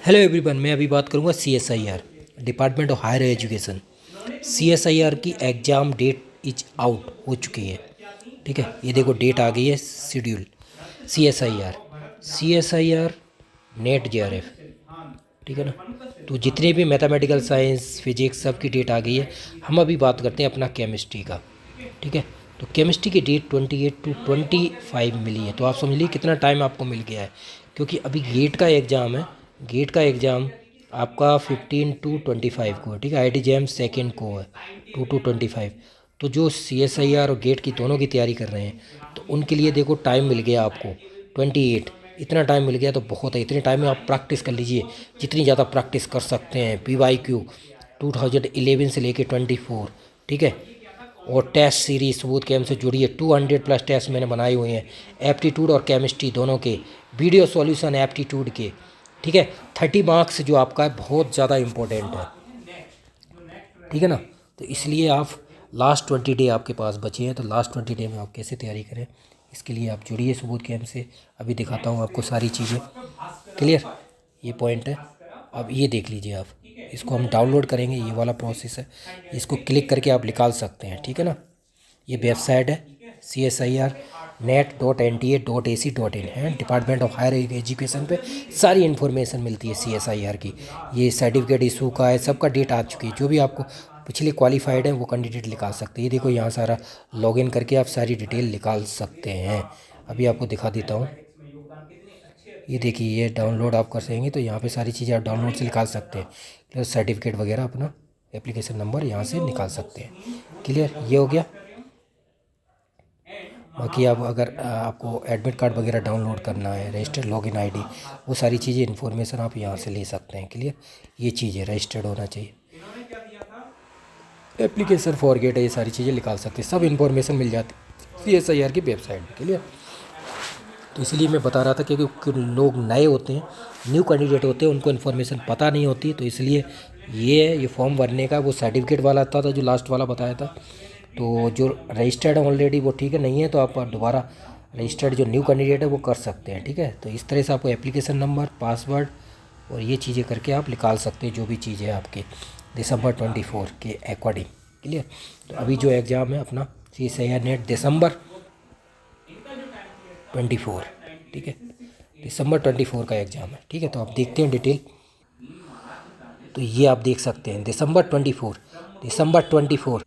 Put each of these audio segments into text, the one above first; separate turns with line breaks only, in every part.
Hello everyone, मैं अभी बात करूंगा CSIR department of higher education. CSIR की एग्ज़ाम डेट इज आउट हो चुकी है। ठीक है, ये देखो डेट आ गई है schedule. C S I R NET JRF। ठीक है ना। तो जितने भी मैथमेटिकल साइंस फिजिक्स सब की डेट आ गई है। हम अभी बात करते हैं अपना केमिस्ट्री का। ठीक है, तो केमिस्ट्री की डेट 28 टू 25 मिली है। तो आप समझ लीजिए कितना टाइम आपको मिल गया है, क्योंकि अभी गेट का एग्ज़ाम है। गेट का एग्ज़ाम आपका 15 टू 25 को है। ठीक है, IIT JAM सेकेंड को है 2 टू 25। तो जो CSIR और गेट की दोनों की तैयारी कर रहे हैं, तो उनके लिए देखो टाइम मिल गया आपको 28। इतना टाइम मिल गया तो बहुत है। इतने टाइम में आप प्रैक्टिस कर लीजिए, जितनी ज़्यादा प्रैक्टिस कर सकते हैं। PYQ 2011 से लेके 24। ठीक है, और टेस्ट सीरीज सबूत कैम से जुड़ी है। 200+ टेस्ट मैंने बनाए हुए हैं, एप्टीट्यूड और केमिस्ट्री दोनों के, वीडियो सॉल्यूशन एप्टीट्यूड के। ठीक है, 30 मार्क्स जो आपका है बहुत ज़्यादा इम्पोर्टेंट है। ठीक है ना। तो इसलिए आप लास्ट 20 डे आपके पास बचे हैं, तो लास्ट 20 डे में आप कैसे तैयारी करें, इसके लिए आप जुड़िए सबूत कैम्प से। अभी दिखाता हूँ आपको सारी चीज़ें क्लियर। ये पॉइंट है, अब ये देख लीजिए आप। इसको हम डाउनलोड करेंगे, ये वाला प्रोसेस है। इसको क्लिक करके आप निकाल सकते हैं। ठीक है ना। ये वेबसाइट है CSIR.net.nta.ac.in है, डिपार्टमेंट ऑफ हायर एजुकेशन पे सारी इन्फॉर्मेशन मिलती है CSIR की। ये सर्टिफिकेट इशू का है, सबका डेट आ चुकी है। जो भी आपको पिछले क्वालिफाइड है वो कैंडिडेट निकाल सकते हैं। ये देखो यहाँ सारा लॉगिन करके आप सारी डिटेल निकाल सकते हैं। अभी आपको दिखा देता हूँ। ये देखिए, ये डाउनलोड आप कर सकेंगे, तो यहाँ पे सारी चीज़ें आप डाउनलोड से निकाल सकते हैं। प्लस सर्टिफिकेट वगैरह, अपना एप्लीकेशन नंबर यहाँ से निकाल सकते हैं। क्लियर, ये हो गया। बाकी आप अगर आपको एडमिट कार्ड वगैरह डाउनलोड करना है, रजिस्टर्ड लॉगिन आईडी, वो सारी चीज़ें इन्फॉर्मेशन आप यहाँ से ले सकते हैं। क्लियर, ये चीज़ें रजिस्टर्ड होना चाहिए, एप्लीकेशन फॉर गेट है, ये सारी चीज़ें निकाल सकते हैं। सब इन्फॉर्मेशन मिल जाती है CSIR की वेबसाइट में। क्लियर, तो इसलिए मैं बता रहा था, क्योंकि लोग नए होते हैं, न्यू कैंडिडेट होते हैं, उनको इन्फॉर्मेशन पता नहीं होती। तो इसलिए ये फॉर्म भरने का वो सर्टिफिकेट वाला था जो लास्ट वाला बताया था। तो जो रजिस्टर्ड है ऑलरेडी वो ठीक है, नहीं है तो आप दोबारा रजिस्टर्ड जो न्यू कैंडिडेट है वो कर सकते हैं। ठीक है, तो इस तरह से आपको एप्लीकेशन नंबर, पासवर्ड और ये चीज़ें करके आप निकाल सकते हैं, जो भी चीज़ें आपके दिसंबर 24 के अकॉर्डिंग। क्लियर, तो अभी जो एग्ज़ाम है अपना CSIR नेट दिसंबर 24। ठीक है, दिसंबर 24 का एग्ज़ाम है। ठीक है, तो आप देखते हैं डिटेल। तो ये आप देख सकते हैं दिसंबर 24, दिसंबर 24।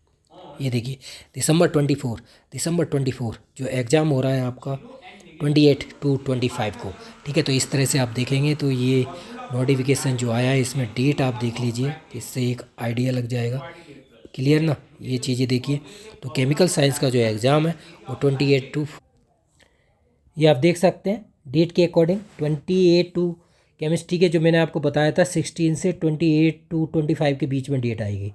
ये देखिए दिसंबर 24 जो एग्ज़ाम हो रहा है आपका 28 टू 25 को। ठीक है, तो इस तरह से आप देखेंगे तो ये नोटिफिकेशन जो आया है इसमें डेट आप देख लीजिए, इससे एक आइडिया लग जाएगा। क्लियर ना, ये चीज़ें देखिए। तो केमिकल साइंस का जो एग्ज़ाम है वो 28 टू, ये आप देख सकते हैं डेट के अकॉर्डिंग 28 टू, केमिस्ट्री के जो मैंने आपको बताया था 16 से 28 टू 25 के बीच में डेट आएगी।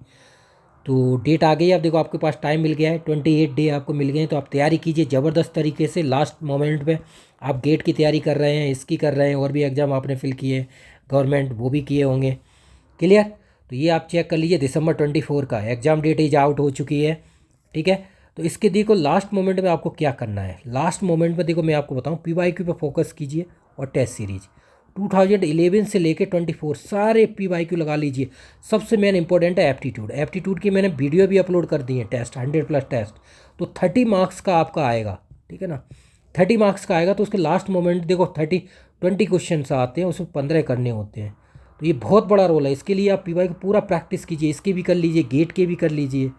तो डेट आ गई, आप देखो आपके पास टाइम मिल गया है, 28 डे आपको मिल गए हैं। तो आप तैयारी कीजिए ज़बरदस्त तरीके से। लास्ट मोमेंट पे आप गेट की तैयारी कर रहे हैं, इसकी कर रहे हैं, और भी एग्ज़ाम आपने फिल किए गवर्नमेंट वो भी किए होंगे। क्लियर, तो ये आप चेक कर लीजिए दिसंबर 24 का एग्ज़ाम डेट इज आउट हो चुकी है। ठीक है, तो इसके देखो लास्ट मोमेंट में आपको क्या करना है। लास्ट मोमेंट में देखो मैं आपको बताऊं, PYQ पे फोकस कीजिए और टेस्ट सीरीज 2011 से लेके 24 सारे PYQ लगा लीजिए। सबसे मेन इंपॉर्टेंट है एप्टीट्यूड। एप्टीट्यूड की मैंने वीडियो भी अपलोड कर दी है, टेस्ट 100+ टेस्ट। तो 30 मार्क्स का आपका आएगा। ठीक है ना, 30 मार्क्स का आएगा। तो उसके लास्ट मोमेंट देखो 20 क्वेश्चन आते हैं, उसमें 15 करने होते हैं। तो ये बहुत बड़ा रोल है। इसके लिए आप PYQ पूरा प्रैक्टिस कीजिए, इसके भी कर लीजिए, गेट के भी कर लीजिए।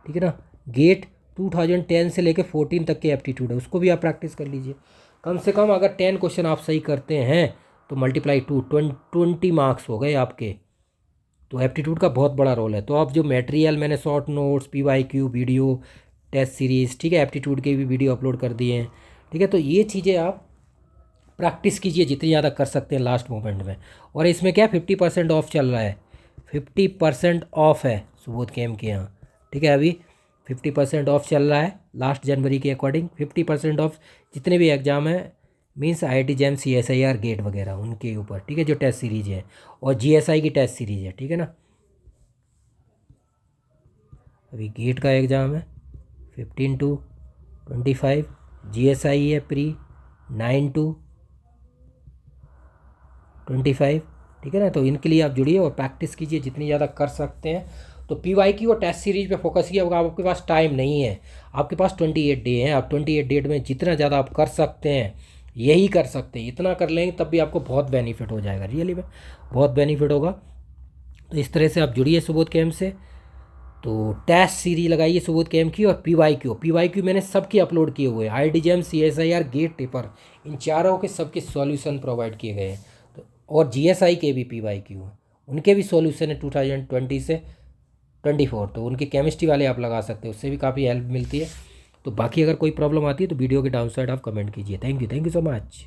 ठीक है ना, गेट 2010 से लेकर 14 तक के एप्टीट्यूड है, उसको भी आप प्रैक्टिस कर लीजिए। कम से कम अगर 10 क्वेश्चन आप सही करते हैं तो मल्टीप्लाई टू 20 मार्क्स हो गए आपके। तो एप्टीट्यूड का बहुत बड़ा रोल है। तो आप जो मटेरियल मैंने short notes, PYQ video, test series, ठीक है, एप्टीट्यूड के भी वीडियो अपलोड कर दिए हैं। ठीक है, तो ये चीज़ें आप प्रैक्टिस कीजिए जितनी ज़्यादा कर सकते हैं लास्ट मोमेंट में। और इसमें क्या 50% ऑफ चल रहा है, 50% ऑफ है सुबोध गेम के यहाँ। ठीक है, अभी 50% ऑफ चल रहा है लास्ट जनवरी के अकॉर्डिंग। 50% ऑफ जितने भी एग्ज़ाम है, means IIT JAM CSIR GATE वगैरह उनके ऊपर। ठीक है, जो टेस्ट सीरीज है, और GSI की टेस्ट सीरीज है। ठीक है ना, अभी गेट का एग्ज़ाम है 15 टू 25, GSI है प्री 9 टू 25, ठीक है ना। तो इनके लिए आप जुड़िए और प्रैक्टिस कीजिए जितनी ज़्यादा कर सकते हैं। तो PYQ और टेस्ट सीरीज पे फोकस किया होगा। आपके पास टाइम नहीं है, आपके पास 28 डे हैं। आप 28 डेट में जितना ज़्यादा आप कर सकते हैं यही कर सकते हैं, इतना कर लेंगे तब भी आपको बहुत बेनिफिट हो जाएगा, रियली में बहुत बेनिफिट होगा। तो इस तरह से आप जुड़िए सुबोध कैम्प से। तो टेस्ट सीरीज लगाइए सुबोध कैम्प की। और PYQ मैंने सबके अपलोड किए हुए हैं, IITJAM, CSIR, गेट पेपर, इन चारों के सबके सॉल्यूशन प्रोवाइड किए गए हैं। तो और GSI के भी PYQ हैं, उनके भी सॉल्यूशन है 2020 से 24। तो उनके केमिस्ट्री वाले आप लगा सकते हैं, उससे भी काफ़ी हेल्प मिलती है। तो बाकी अगर कोई प्रॉब्लम आती है तो वीडियो के डाउन साइड आप कमेंट कीजिए। Thank you so much.